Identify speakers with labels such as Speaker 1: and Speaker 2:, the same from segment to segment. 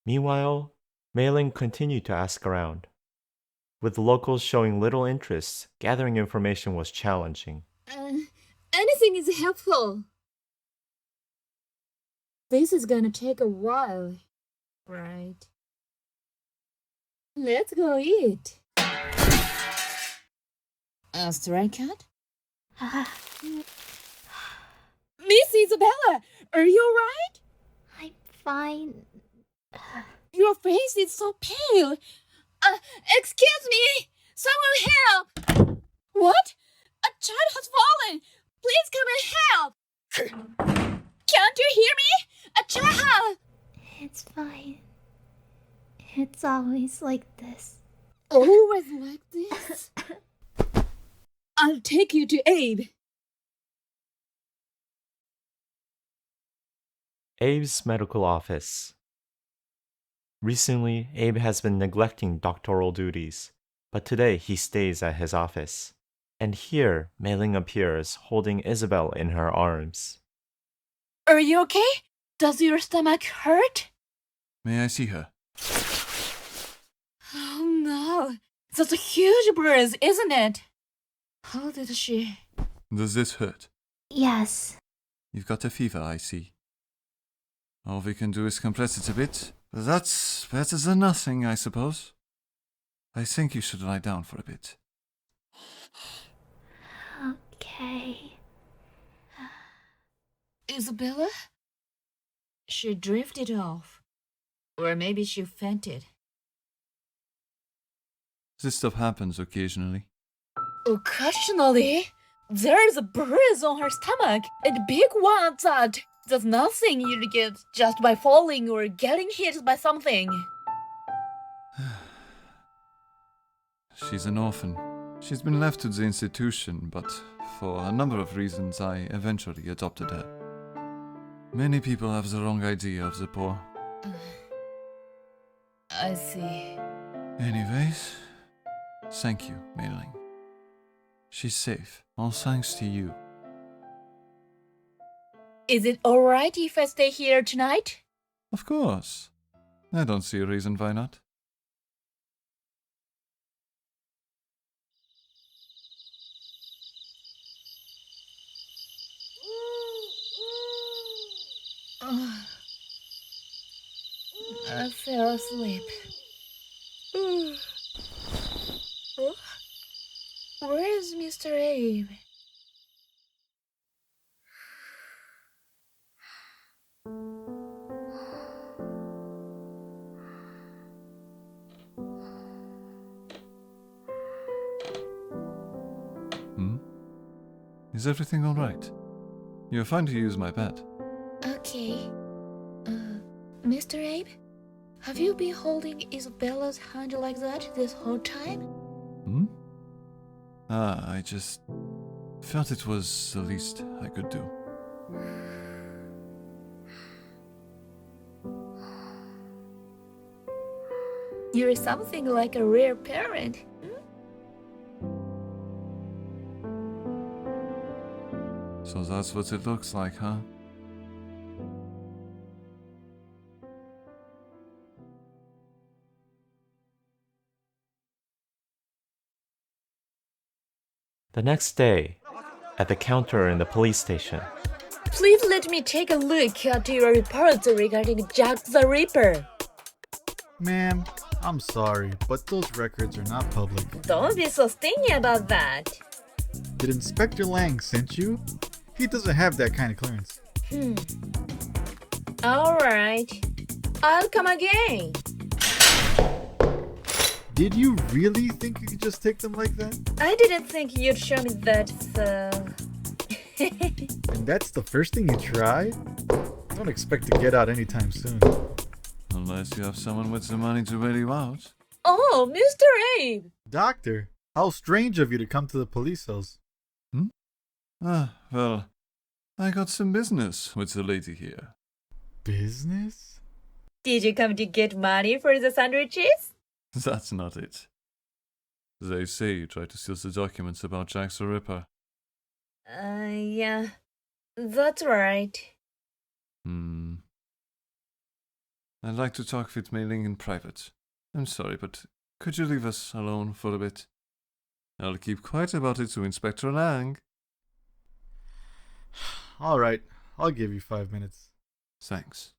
Speaker 1: Meanwhile, Meiling continued to ask around. With locals showing little interest, gathering information was challenging.
Speaker 2: Anything is helpful. This is gonna take a while, right? Let's go eat. A stray cat? Miss Isabella, are you alright?
Speaker 3: I'm fine.
Speaker 2: Your face is so pale. Excuse me! Someone help! What? A child has fallen! Please come and help! Can't you hear me? A child!
Speaker 3: It's fine. It's always like this.
Speaker 2: Always like this? I'll take you to Abe.
Speaker 1: Abe's medical office. Recently, Abe has been neglecting doctoral duties, but today he stays at his office. And here, Meiling appears, holding Isabel in her arms.
Speaker 2: Are you okay? Does your stomach hurt?
Speaker 4: May I see her?
Speaker 2: Oh no, that's a huge bruise, isn't it? How did she?
Speaker 4: Does this hurt?
Speaker 3: Yes.
Speaker 4: You've got a fever, I see. All we can do is compress it a bit. That's better than nothing, I suppose. I think you should lie down for a bit.
Speaker 3: Okay.
Speaker 2: Isabella? She drifted off. Or maybe she fainted.
Speaker 4: This stuff happens occasionally.
Speaker 2: Occasionally? There's a bruise on her stomach, a big one that's nothing you'd get just by falling or getting hit by something.
Speaker 4: She's an orphan. She's been left to the institution, but for a number of reasons I eventually adopted her. Many people have the wrong idea of the poor.
Speaker 2: I see.
Speaker 4: Anyways, thank you, Meiling. She's safe, all thanks to you.
Speaker 2: Is it alright if I stay here tonight?
Speaker 4: Of course. I don't see a reason why not.
Speaker 2: I fell asleep. Where is Mr. Abe?
Speaker 4: Is everything alright? You're fine to use my bed.
Speaker 2: Okay. Mr. Abe? Have you been holding Isabella's hand like that this whole time?
Speaker 4: I just felt it was the least I could do.
Speaker 2: You're something like a rare parent.
Speaker 4: So that's what it looks like, huh?
Speaker 1: The next day, at the counter in the police station.
Speaker 2: Please let me take a look at your reports regarding Jack the Ripper.
Speaker 5: Ma'am, I'm sorry, but those records are not public.
Speaker 2: Don't be so stingy about that.
Speaker 5: Did Inspector Lang sent you? He doesn't have that kind of clearance.
Speaker 2: Alright. I'll come again.
Speaker 5: Did you really think you could just take them like that?
Speaker 2: I didn't think you'd show me that, so...
Speaker 5: And that's the first thing you tried? Don't expect to get out anytime soon.
Speaker 4: Unless you have someone with the money to bail you out.
Speaker 2: Oh, Mr. Abe!
Speaker 5: Doctor, how strange of you to come to the police cells.
Speaker 4: Well, I got some business with the lady here.
Speaker 5: Business?
Speaker 2: Did you come to get money for the sandwiches?
Speaker 4: That's not it. They say you tried to steal the documents about Jack the Ripper.
Speaker 2: Yeah. That's right.
Speaker 4: I'd like to talk with Meiling in private. I'm sorry, but could you leave us alone for a bit? I'll keep quiet about it to Inspector Lang.
Speaker 5: Alright, I'll give you 5 minutes.
Speaker 4: Thanks.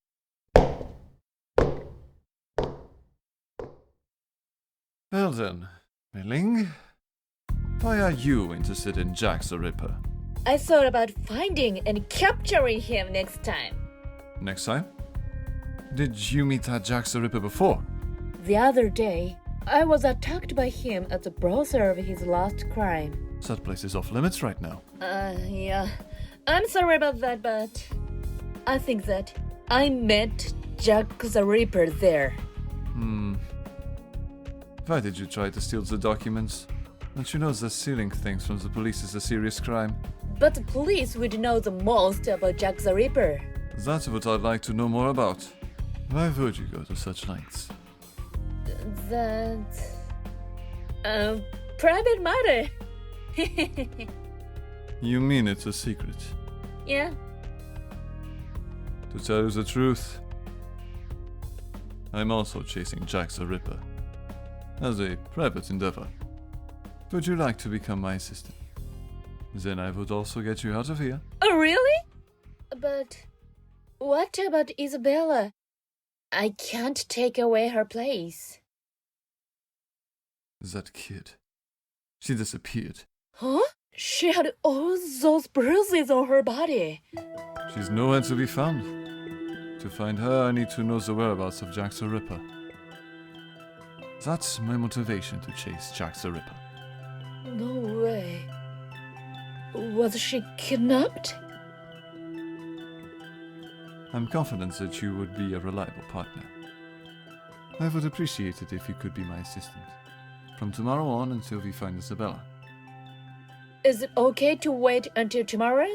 Speaker 4: Well then, Meiling, why are you interested in Jack the Ripper?
Speaker 2: I thought about finding and capturing him next time.
Speaker 4: Next time? Did you meet that Jack the Ripper before?
Speaker 2: The other day, I was attacked by him at the brothel of his last crime.
Speaker 4: That place is off limits right now.
Speaker 2: Yeah. I'm sorry about that, but I think that I met Jack the Ripper there.
Speaker 4: Why did you try to steal the documents? Don't you know that stealing things from the police is a serious crime?
Speaker 2: But the police would know the most about Jack the Ripper.
Speaker 4: That's what I'd like to know more about. Why would you go to such lengths?
Speaker 2: That's private matter.
Speaker 4: You mean it's a secret?
Speaker 2: Yeah.
Speaker 4: To tell you the truth, I'm also chasing Jack the Ripper. As a private endeavor. Would you like to become my assistant? Then I would also get you out of here.
Speaker 2: Oh, really? But what about Isabella? I can't take away her place.
Speaker 4: That kid. She disappeared.
Speaker 2: Huh? She had all those bruises on her body.
Speaker 4: She's nowhere to be found. To find her, I need to know the whereabouts of Jack the Ripper. That's my motivation to chase Jack the Ripper.
Speaker 2: No way. Was she kidnapped?
Speaker 4: I'm confident that you would be a reliable partner. I would appreciate it if you could be my assistant. From tomorrow on until we find Isabella.
Speaker 2: Is it okay to wait until tomorrow?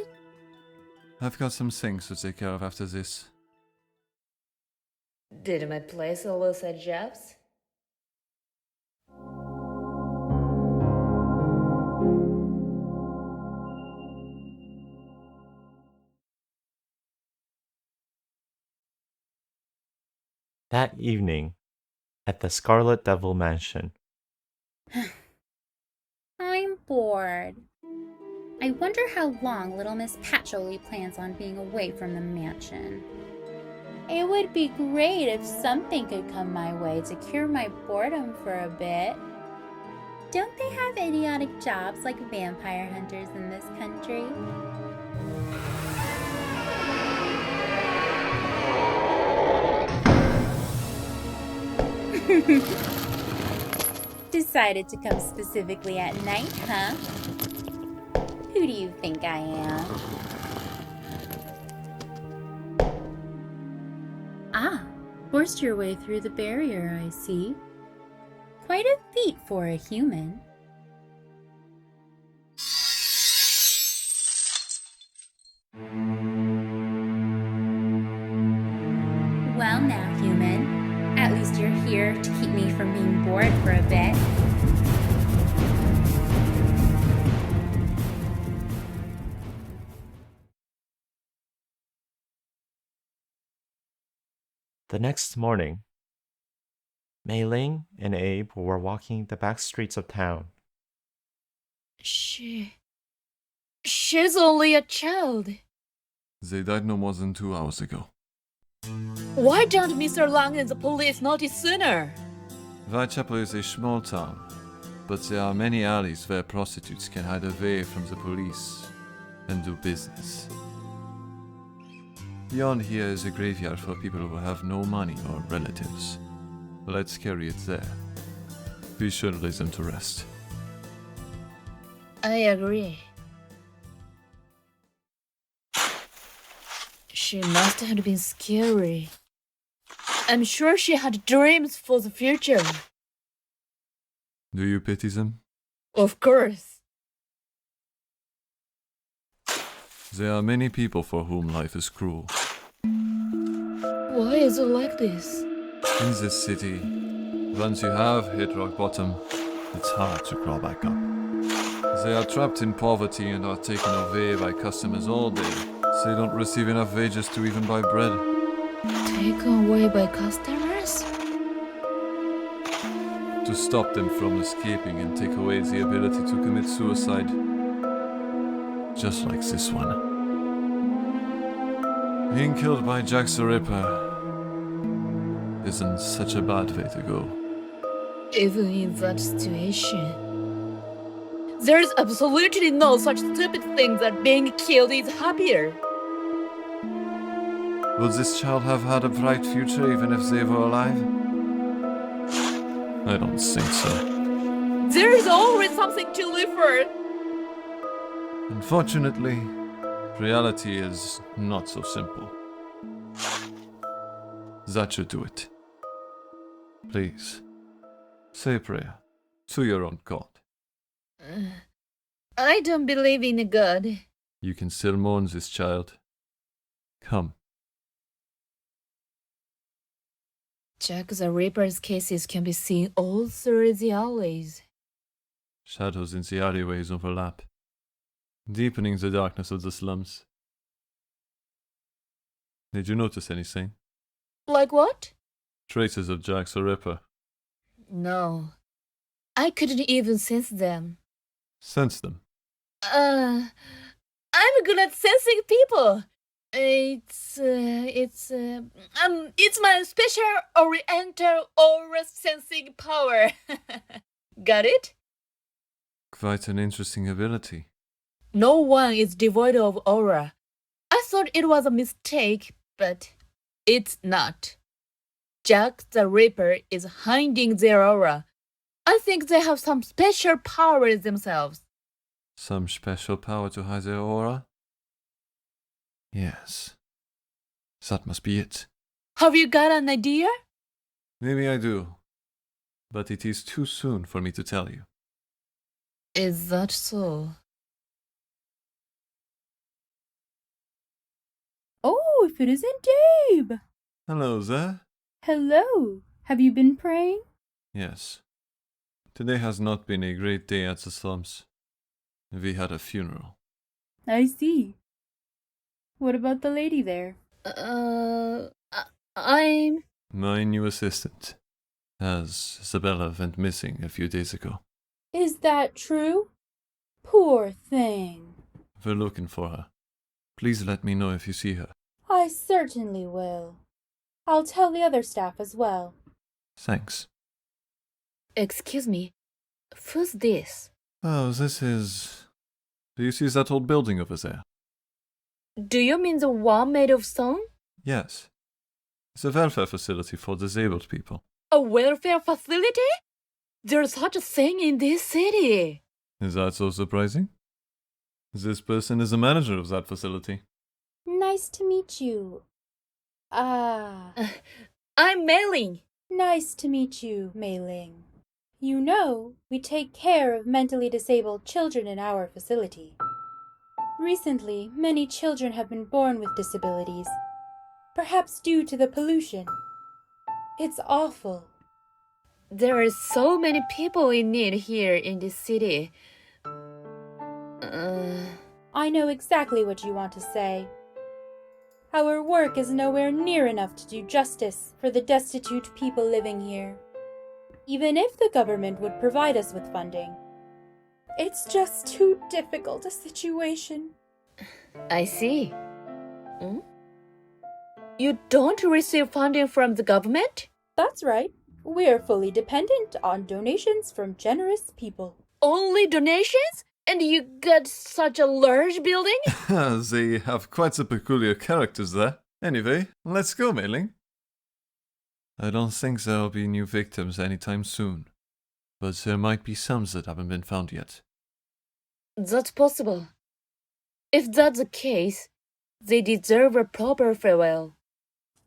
Speaker 4: I've got some things to take care of after this.
Speaker 2: Did my place always at Jeff's?
Speaker 1: That evening, at the Scarlet Devil Mansion.
Speaker 6: I'm bored. I wonder how long little Miss Patchouli plans on being away from the mansion. It would be great if something could come my way to cure my boredom for a bit. Don't they have idiotic jobs like vampire hunters in this country? Decided to come specifically at night, huh? Who do you think I am? Ah, forced your way through the barrier, I see. Quite a feat for a human. Well now, human. At least you're here to keep me from being bored for a bit.
Speaker 1: The next morning, Meiling and Abe were walking the back streets of town.
Speaker 2: She's only a child.
Speaker 4: They died no more than 2 hours ago.
Speaker 2: Why don't Mr. Lang and the police notice sooner?
Speaker 4: Whitechapel is a small town, but there are many alleys where prostitutes can hide away from the police and do business. Beyond here is a graveyard for people who have no money or relatives. Let's carry it there. We should lay them to rest.
Speaker 2: I agree. She must have been scary. I'm sure she had dreams for the future.
Speaker 4: Do you pity them?
Speaker 2: Of course.
Speaker 4: There are many people for whom life is cruel.
Speaker 2: Why is it like this?
Speaker 4: In this city, once you have hit rock bottom, it's hard to crawl back up. They are trapped in poverty and are taken away by customers all day. They don't receive enough wages to even buy bread.
Speaker 2: Taken away by customers?
Speaker 4: To stop them from escaping and take away the ability to commit suicide. Just like this one. Being killed by Jack the Ripper isn't such a bad way to go.
Speaker 2: Even in that situation, there's absolutely no such stupid thing that being killed is happier.
Speaker 4: Would this child have had a bright future even if they were alive? I don't think so.
Speaker 2: There's always something to live for.
Speaker 4: Unfortunately, reality is not so simple. That should do it. Please, say a prayer to your own God.
Speaker 2: I don't believe in a god.
Speaker 4: You can still mourn this child. Come.
Speaker 2: Jack the Ripper's cases can be seen all through the alleys.
Speaker 4: Shadows in the alleyways overlap, deepening the darkness of the slums. Did you notice anything?
Speaker 2: Like what?
Speaker 4: Traces of Jack the Ripper.
Speaker 2: No. I couldn't even sense them.
Speaker 4: Sense them.
Speaker 2: I'm good at sensing people. It's my special oriental aura sensing power. Got it?
Speaker 4: Quite an interesting ability.
Speaker 2: No one is devoid of aura. I thought it was a mistake, but it's not. Jack the Ripper is hiding their aura. I think they have some special powers themselves.
Speaker 4: Some special power to hide their aura? Yes. That must be it.
Speaker 2: Have you got an idea?
Speaker 4: Maybe I do. But it is too soon for me to tell you.
Speaker 2: Is that so?
Speaker 7: Oh, if it isn't Dave!
Speaker 4: Hello there.
Speaker 7: Hello. Have you been praying?
Speaker 4: Yes. Today has not been a great day at the slums. We had a funeral.
Speaker 7: I see. What about the lady there?
Speaker 2: I'm...
Speaker 4: My new assistant, as Isabella went missing a few days ago.
Speaker 7: Is that true? Poor thing.
Speaker 4: We're looking for her. Please let me know if you see her.
Speaker 7: I certainly will. I'll tell the other staff as well.
Speaker 4: Thanks.
Speaker 2: Excuse me. Who's this?
Speaker 4: Oh, this is... Do you see that old building over there?
Speaker 2: Do you mean the one made of stone?
Speaker 4: Yes. It's a welfare facility for disabled people.
Speaker 2: A welfare facility? There's such a thing in this city.
Speaker 4: Is that so surprising? This person is the manager of that facility.
Speaker 7: Nice to meet you.
Speaker 2: I'm Meiling.
Speaker 7: Nice to meet you, Meiling. You know, we take care of mentally disabled children in our facility. Recently, many children have been born with disabilities, perhaps due to the pollution. It's awful.
Speaker 2: There are so many people in need here in this city.
Speaker 7: I know exactly what you want to say. Our work is nowhere near enough to do justice for the destitute people living here. Even if the government would provide us with funding. It's just too difficult a situation.
Speaker 2: I see. You don't receive funding from the government?
Speaker 7: That's right. We're fully dependent on donations from generous people.
Speaker 2: Only donations? And you got such a large building?
Speaker 4: They have quite the peculiar characters there. Anyway, let's go, Meiling. I don't think there'll be new victims anytime soon, but there might be some that haven't been found yet.
Speaker 2: That's possible. If that's the case, they deserve a proper farewell.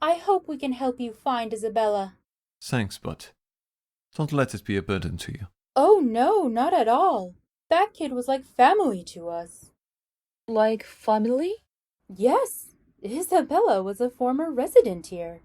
Speaker 7: I hope we can help you find Isabella.
Speaker 4: Thanks, but don't let it be a burden to you.
Speaker 7: Oh no, not at all. That kid was like family to us.
Speaker 2: Like family?
Speaker 7: Yes, Isabella was a former resident here.